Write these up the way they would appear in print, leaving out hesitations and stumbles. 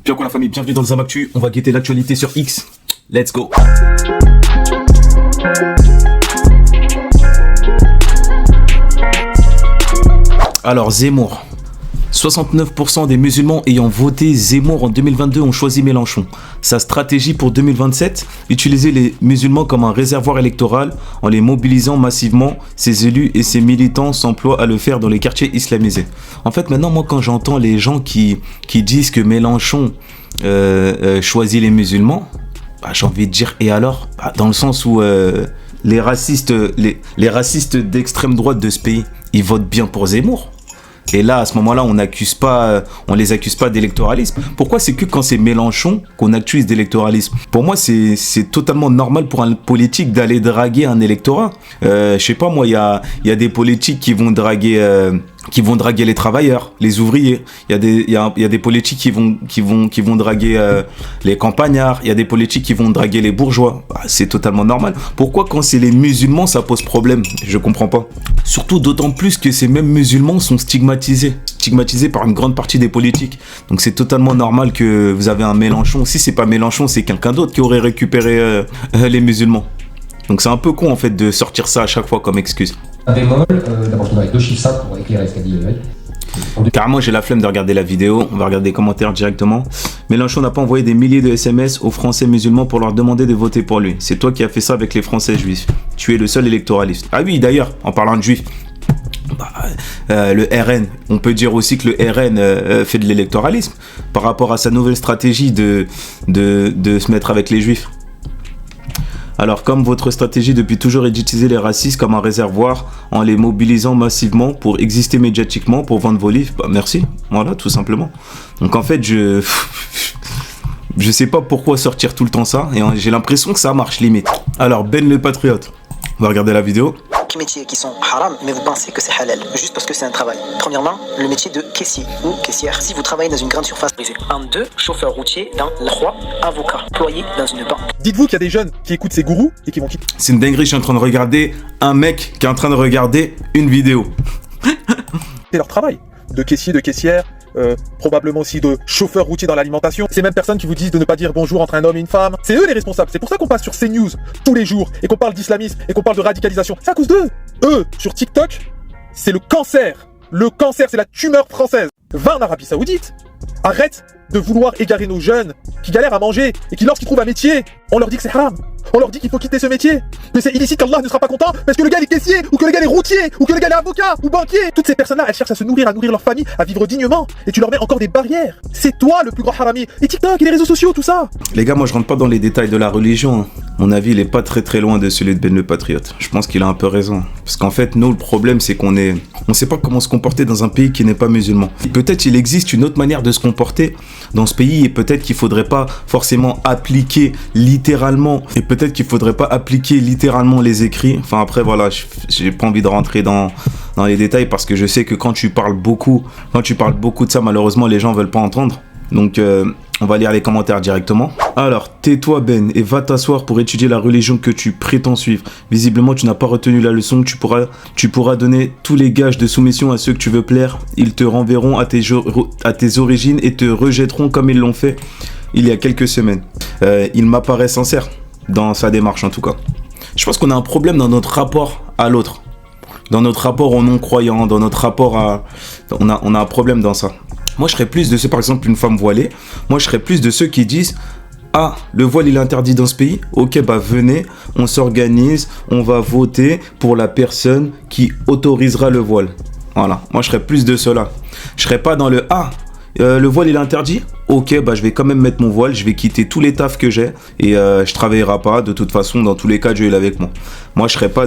Bien quoi la famille, bienvenue dans Zamactu, on va guetter l'actualité sur X. Let's go. Alors Zemmour. 69% des musulmans ayant voté Zemmour en 2022 ont choisi Mélenchon. Sa stratégie pour 2027, utiliser les musulmans comme un réservoir électoral en les mobilisant massivement. Ses élus et ses militants s'emploient à le faire dans les quartiers islamisés. En fait, maintenant, moi, quand j'entends les gens qui disent que Mélenchon choisit les musulmans, j'ai envie de dire, et alors, dans le sens où les racistes d'extrême droite de ce pays, ils votent bien pour Zemmour. Et là, à ce moment-là, on les accuse pas d'électoralisme. Pourquoi c'est que quand c'est Mélenchon qu'on accuse d'électoralisme? Pour moi, c'est totalement normal pour un politique d'aller draguer un électorat. Je sais pas, moi, il y a des politiques qui vont draguer les travailleurs, les ouvriers. Il y a des politiques qui vont draguer les campagnards. Il y a des politiques qui vont draguer les bourgeois. C'est totalement normal. Pourquoi quand c'est les musulmans, ça pose problème? Je comprends pas. Surtout d'autant plus que ces mêmes musulmans sont stigmatisés par une grande partie des politiques. Donc c'est totalement normal que vous avez un Mélenchon. Si c'est pas Mélenchon, c'est quelqu'un d'autre qui aurait récupéré les musulmans. Donc c'est un peu con en fait de sortir ça à chaque fois comme excuse. Un bémol, d'abord je donnerai 2 chiffres simples pour éclairer ce qu'a dit le mec. Carrément, j'ai la flemme de regarder la vidéo. On va regarder les commentaires directement. Mélenchon n'a pas envoyé des milliers de SMS aux Français musulmans pour leur demander de voter pour lui. C'est toi qui as fait ça avec les Français juifs. Tu es le seul électoraliste. Ah oui, d'ailleurs, en parlant de juifs, le RN, on peut dire aussi que le RN fait de l'électoralisme par rapport à sa nouvelle stratégie de se mettre avec les juifs. Alors, comme votre stratégie depuis toujours est d'utiliser les racistes comme un réservoir en les mobilisant massivement pour exister médiatiquement, pour vendre vos livres, merci, voilà, tout simplement. Donc en fait, je sais pas pourquoi sortir tout le temps ça, et j'ai l'impression que ça marche limite. Alors, Ben le Patriote, on va regarder la vidéo. Métiers qui sont haram, mais vous pensez que c'est halal, juste parce que c'est un travail. Premièrement, le métier de caissier ou caissière, si vous travaillez dans une grande surface privée. En 2, chauffeur routier. Dans 3, avocat, employé dans une banque. Dites-vous qu'il y a des jeunes qui écoutent ces gourous et qui vont quitter. C'est une dinguerie, je suis en train de regarder un mec qui est en train de regarder une vidéo. C'est leur travail, de caissier, de caissière, probablement aussi de chauffeur routier dans l'alimentation. Ces mêmes personnes qui vous disent de ne pas dire bonjour entre un homme et une femme, c'est eux les responsables. C'est pour ça qu'on passe sur CNews tous les jours et qu'on parle d'islamisme et qu'on parle de radicalisation. C'est à cause d'eux. Eux, sur TikTok, c'est le cancer. Le cancer, c'est la tumeur française. Va en Arabie Saoudite. Arrête de vouloir égarer nos jeunes qui galèrent à manger et qui, lorsqu'ils trouvent un métier, on leur dit que c'est haram. On leur dit qu'il faut quitter ce métier. Mais c'est illicite qu'Allah ne sera pas content parce que le gars est caissier, ou que le gars est routier, ou que le gars est avocat, ou banquier. Toutes ces personnes-là, elles cherchent à se nourrir, à nourrir leur famille, à vivre dignement. Et tu leur mets encore des barrières. C'est toi le plus grand harami. Et TikTok et les réseaux sociaux, tout ça. Les gars, moi je rentre pas dans les détails de la religion. Mon avis, il est pas très loin de celui de Ben le Patriote. Je pense qu'il a un peu raison. Parce qu'en fait, nous, le problème, c'est on sait pas comment se comporter dans un pays qui n'est pas musulman. Peut-être il existe une autre manière de se comporter dans ce pays et peut-être qu'il faudrait pas forcément appliquer littéralement les écrits. Enfin après voilà, j'ai pas envie de rentrer dans les détails parce que je sais que quand tu parles beaucoup de ça, malheureusement les gens veulent pas entendre. Donc on va lire les commentaires directement. Alors, tais-toi Ben et va t'asseoir pour étudier la religion que tu prétends suivre. Visiblement, tu n'as pas retenu la leçon. Tu pourras donner tous les gages de soumission à ceux que tu veux plaire. Ils te renverront à tes origines et te rejetteront comme ils l'ont fait il y a quelques semaines. Il m'apparaît sincère dans sa démarche en tout cas. Je pense qu'on a un problème dans notre rapport à l'autre. Dans notre rapport aux non-croyants, dans notre rapport à... On a un problème dans ça. Moi, je serais plus de ceux, par exemple, une femme voilée. Moi, je serais plus de ceux qui disent « Ah, le voile, il est interdit dans ce pays. Ok, bah venez, on s'organise, on va voter pour la personne qui autorisera le voile. » Voilà, moi, je serais plus de ceux-là. Je serais pas dans le « Ah, le voile, il est interdit. Ok, bah je vais quand même mettre mon voile, je vais quitter tous les tafs que j'ai et je travaillerai pas. De toute façon, dans tous les cas, Dieu est avec moi. Moi, je serais pas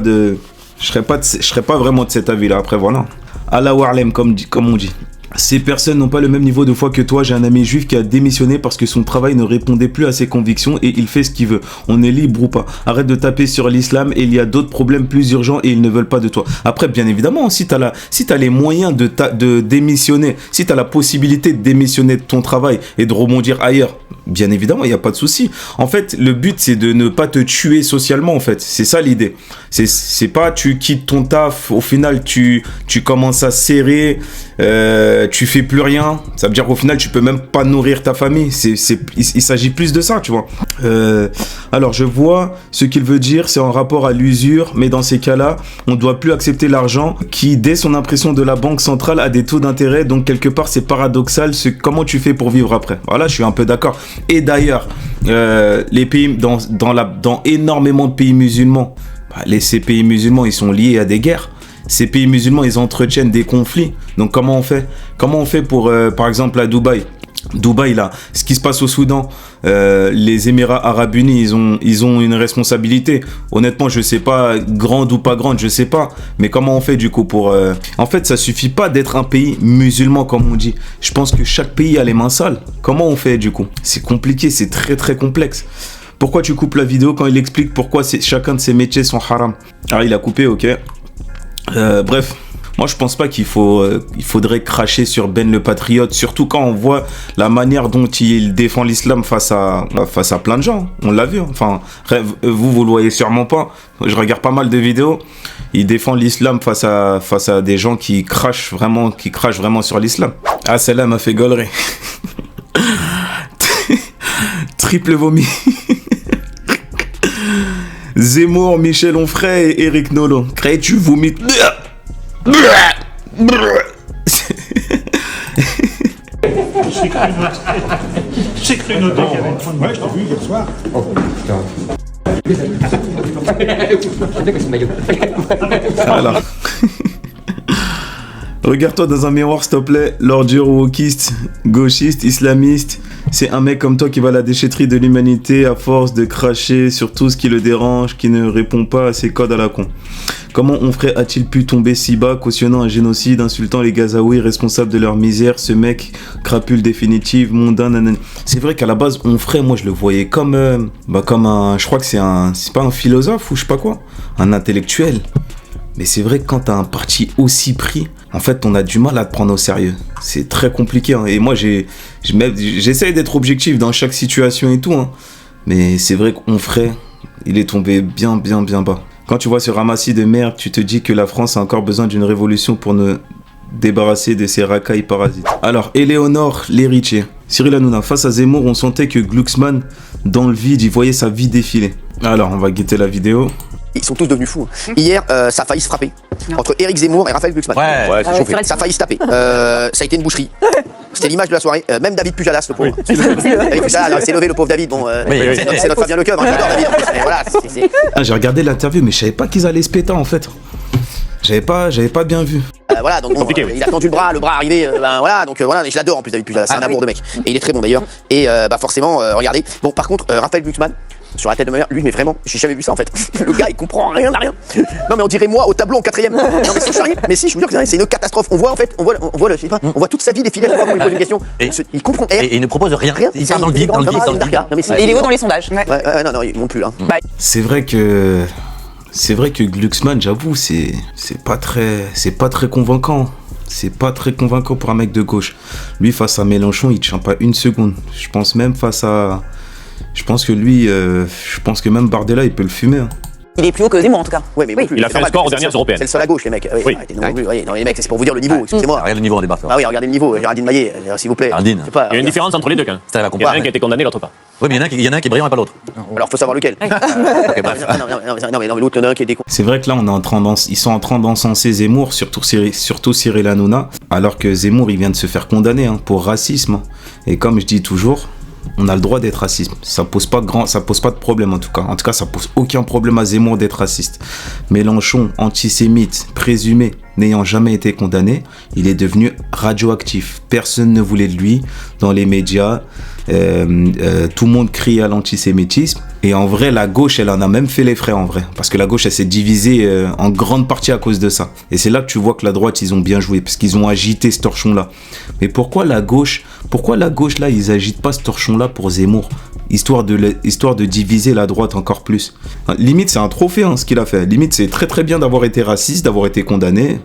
vraiment de cet avis-là. Après, voilà. Allah wa'alem, comme on dit. Ces personnes n'ont pas le même niveau de foi que toi. J'ai un ami juif qui a démissionné parce que son travail ne répondait plus à ses convictions et il fait ce qu'il veut. On est libre ou pas. Arrête de taper sur l'islam et il y a d'autres problèmes plus urgents et ils ne veulent pas de toi. Après, bien évidemment, si t'as les moyens de démissionner, si t'as la possibilité de démissionner de ton travail et de rebondir ailleurs, bien évidemment, il n'y a pas de souci. En fait, le but, c'est de ne pas te tuer socialement, en fait. C'est ça l'idée. C'est pas tu quittes ton taf, au final, tu commences à serrer, tu fais plus rien, ça veut dire qu'au final tu peux même pas nourrir ta famille. Il s'agit plus de ça, tu vois. Alors je vois ce qu'il veut dire, c'est en rapport à l'usure, mais dans ces cas-là, on ne doit plus accepter l'argent qui, dès son impression de la banque centrale, a des taux d'intérêt, donc quelque part c'est paradoxal. Comment tu fais pour vivre après? Voilà, je suis un peu d'accord. Et d'ailleurs, les pays dans énormément de pays musulmans, ces pays musulmans, ils sont liés à des guerres. Ces pays musulmans, ils entretiennent des conflits. Donc comment on fait? Comment on fait pour, par exemple, à Dubaï, là, ce qui se passe au Soudan, les Émirats Arabes Unis, ils ont une responsabilité. Honnêtement, je sais pas, grande ou pas grande, je sais pas. Mais comment on fait du coup pour... En fait, ça suffit pas d'être un pays musulman, comme on dit. Je pense que chaque pays a les mains sales. Comment on fait du coup? C'est compliqué, c'est très très complexe. Pourquoi tu coupes la vidéo quand il explique pourquoi chacun de ces métiers sont haram? Ah, il a coupé, ok. Bref, moi je pense pas il faudrait cracher sur Ben le Patriote, surtout quand on voit la manière dont il défend l'islam face à plein de gens. On l'a vu, enfin, vous le voyez sûrement pas. Je regarde pas mal de vidéos. Il défend l'islam face à des gens qui crachent vraiment sur l'islam. Ah, celle-là m'a fait gaulerie. Triple vomi. Zemmour, Michel Onfray et Eric Nolot. Crée, tu vomites. J'ai cru noter qu'il y avait trop de... Ouais, je t'ai vu hier soir. Oh, putain. Voilà. Regarde-toi dans un miroir, s'il te plaît. L'ordure wokiste, gauchiste, islamiste. C'est un mec comme toi qui va à la déchetterie de l'humanité à force de cracher sur tout ce qui le dérange, qui ne répond pas à ses codes à la con. Comment Onfray a-t-il pu tomber si bas, cautionnant un génocide, insultant les Gazaouis responsables de leur misère? Ce mec, crapule définitive, mondain, nanana. C'est vrai qu'à la base, Onfray, moi je le voyais comme un... Je crois que c'est pas un philosophe ou je sais pas quoi. Un intellectuel. Mais c'est vrai que quand t'as un parti aussi pris, en fait, on a du mal à te prendre au sérieux. C'est très compliqué, hein. Et moi, j'essaye d'être objectif dans chaque situation et tout, hein. Mais c'est vrai qu'Onfray, il est tombé bien bas. Quand tu vois ce ramassis de merde, tu te dis que la France a encore besoin d'une révolution pour ne débarrasser de ces racailles parasites. Alors, Éléonore l'héritier. Cyril Hanouna, face à Zemmour, on sentait que Glucksmann, dans le vide, il voyait sa vie défiler. Alors, on va guetter la vidéo. Ils sont tous devenus fous. Hier, ça a failli se frapper entre Éric Zemmour et Raphaël Glucksmann. Ouais, c'est chauffé. Ça a failli se taper. Ça a été une boucherie. C'était l'image de la soirée. Même David Pujadas, le pauvre. David Pujadas, s'est levé, le pauvre David. Bon, c'est notre Fabien Lecoeuvre, hein, David. Voilà, Ah, j'ai regardé l'interview, mais je savais pas qu'ils allaient se péter en fait. J'avais pas bien vu. Voilà, donc bon, il a tendu le bras arrivé, voilà, donc voilà, je l'adore en plus David Pujadas, c'est un amour de mec. Et il est très bon d'ailleurs. Et forcément, regardez. Bon, par contre, Raphaël Glucksmann, sur la tête de ma mère, lui, mais vraiment, j'ai jamais vu ça en fait. Le gars, il comprend rien à rien. Non, mais on dirait moi au tableau en 4ème. Non, mais sans charrier. Mais si, je vous jure que c'est une catastrophe. On voit en fait, on voit toute sa vie défiler. On lui pose une question. Il comprend. Et il ne propose rien. Il part dans le vide. Et il est haut dans les sondages. Non, non plus. Hein. C'est vrai que Glucksmann, j'avoue, c'est pas très convaincant. C'est pas très convaincant pour un mec de gauche. Lui, face à Mélenchon, il tient pas une seconde. Je pense que même Bardella, il peut le fumer. Hein. Il est plus haut que Zemmour en tout cas. Ouais, mais il a fait le score aux dernières européennes. C'est le seul à gauche, les mecs. Oui. Non, les mecs, c'est pour vous dire le niveau, excusez-moi. Regarde le niveau en débat. Ah oui, regardez le niveau. Géraldine Maillet, s'il vous plaît. Géraldine. Il y a une différence entre les deux, quand même. Ça va Il y en a un qui a été condamné, l'autre pas. Oui, mais il y en a un qui est brillant et pas l'autre. Alors, faut savoir lequel. Non, mais l'autre, il y en a un qui est décon. C'est vrai que là, ils sont en train d'encenser Zemmour, surtout Cyril Hanouna, alors que Zemmour, il vient de se faire condamner pour racisme. Et comme je dis toujours, on a le droit d'être raciste. Ça pose pas de problème en tout cas. En tout cas, ça pose aucun problème à Zemmour d'être raciste. Mélenchon, antisémite, présumé, n'ayant jamais été condamné, il est devenu radioactif. Personne ne voulait de lui dans les médias. Tout le monde crie à l'antisémitisme. Et en vrai, la gauche, elle en a même fait les frais en vrai. Parce que la gauche, elle s'est divisée en grande partie à cause de ça. Et c'est là que tu vois que la droite, ils ont bien joué. Parce qu'ils ont agité ce torchon-là. Mais pourquoi la gauche, là, ils agitent pas ce torchon-là pour Zemmour, histoire de diviser la droite encore plus. Limite, c'est un trophée, hein, ce qu'il a fait. Limite, c'est très très bien d'avoir été raciste, d'avoir été condamné.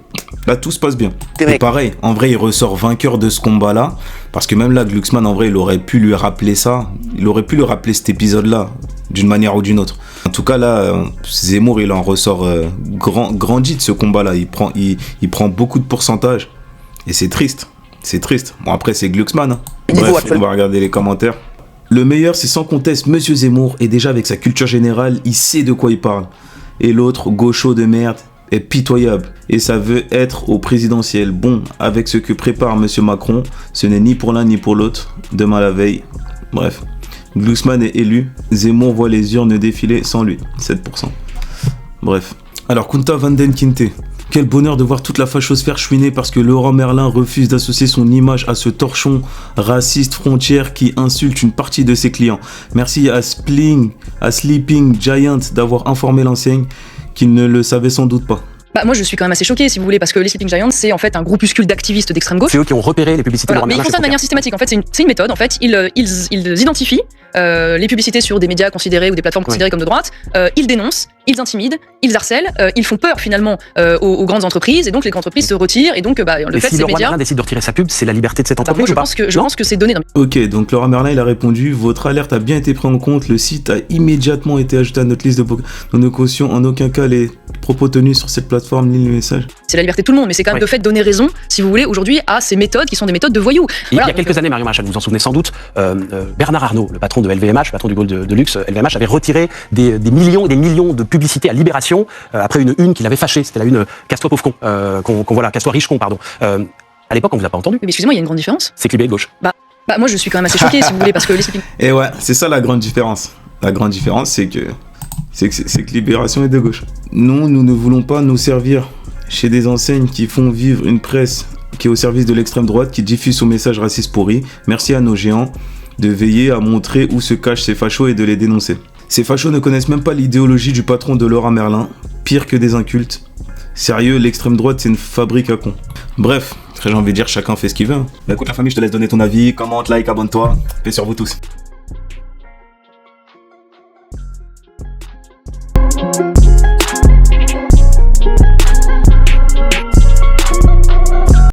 Là, tout se passe bien. Et pareil, en vrai, il ressort vainqueur de ce combat-là. Parce que même là, Glucksmann, en vrai, il aurait pu lui rappeler ça. Il aurait pu lui rappeler cet épisode-là, d'une manière ou d'une autre. En tout cas, là, Zemmour, il en ressort grandi de ce combat-là. Il prend beaucoup de pourcentage. Et c'est triste. C'est triste. Bon, après, c'est Glucksmann. Hein. Niveau Bref, on actuellement. va regarder les commentaires. Le meilleur, c'est sans conteste Monsieur Zemmour, et déjà avec sa culture générale, il sait de quoi il parle. Et l'autre, gaucho de merde, est pitoyable, et ça veut être au présidentiel. Bon, avec ce que prépare Monsieur Macron, ce n'est ni pour l'un ni pour l'autre. Demain la veille. Bref. Glucksmann est élu, Zemmour voit les urnes défiler sans lui. 7%. Bref. Alors, Kunta van den Kinte. Quel bonheur de voir toute la fachosphère chouiner parce que Leroy Merlin refuse d'associer son image à ce torchon raciste frontière qui insulte une partie de ses clients. Merci à Sleeping Giant d'avoir informé l'enseigne qu'il ne le savait sans doute pas. Bah moi je suis quand même assez choquée si vous voulez parce que les Sleeping Giants c'est en fait un groupuscule d'activistes d'extrême gauche. C'est eux qui ont repéré les publicités Voilà, de mais ils font ça de manière systématique. En fait, c'est une méthode. En fait, ils identifient les publicités sur des médias considérés ou des plateformes considérées comme de droite. Ils dénoncent, ils intimident, ils harcèlent, ils font peur finalement aux grandes entreprises et donc les grandes entreprises se retirent et donc le fait si ces Leroy médias. Merlin décide de retirer sa pub, c'est la liberté de cette Moi entreprise je ou pas? pense que c'est donné. Ok, donc Leroy Merlin il a répondu: votre alerte a bien été prise en compte, le site a immédiatement été ajouté à notre liste de nos cautions. En aucun cas les propos tenus sur cette plateforme ni le message. C'est la liberté de tout le monde, mais c'est quand même de fait de donner raison, si vous voulez, aujourd'hui à ces méthodes qui sont des méthodes de voyous. Il y a quelques années, Marion Maréchal, vous vous en souvenez sans doute, Bernard Arnault, le patron de LVMH, le patron du groupe de luxe LVMH, avait retiré des millions et des millions de publicités à Libération après une qui l'avait fâché. C'était la une casse-toi pauvre con, voilà, casse-toi riche con, pardon. À l'époque, on vous a pas entendu. Mais excusez-moi, il y a une grande différence. C'est clivé de gauche. Bah moi je suis quand même assez choquée, si vous voulez, parce que les Sleeping. Et ouais, c'est ça la grande différence. La grande différence, c'est que Libération est de gauche. Non, nous ne voulons pas nous servir chez des enseignes qui font vivre une presse qui est au service de l'extrême droite, qui diffuse son message raciste pourri. Merci à nos géants de veiller à montrer où se cachent ces fachos et de les dénoncer. Ces fachos ne connaissent même pas l'idéologie du patron de Leroy Merlin, pire que des incultes. Sérieux, l'extrême droite, c'est une fabrique à cons. Bref, j'ai envie de dire, chacun fait ce qu'il veut. Hein. Bah écoute la famille, je te laisse donner ton avis, commente, like, abonne-toi. Paix sur vous tous.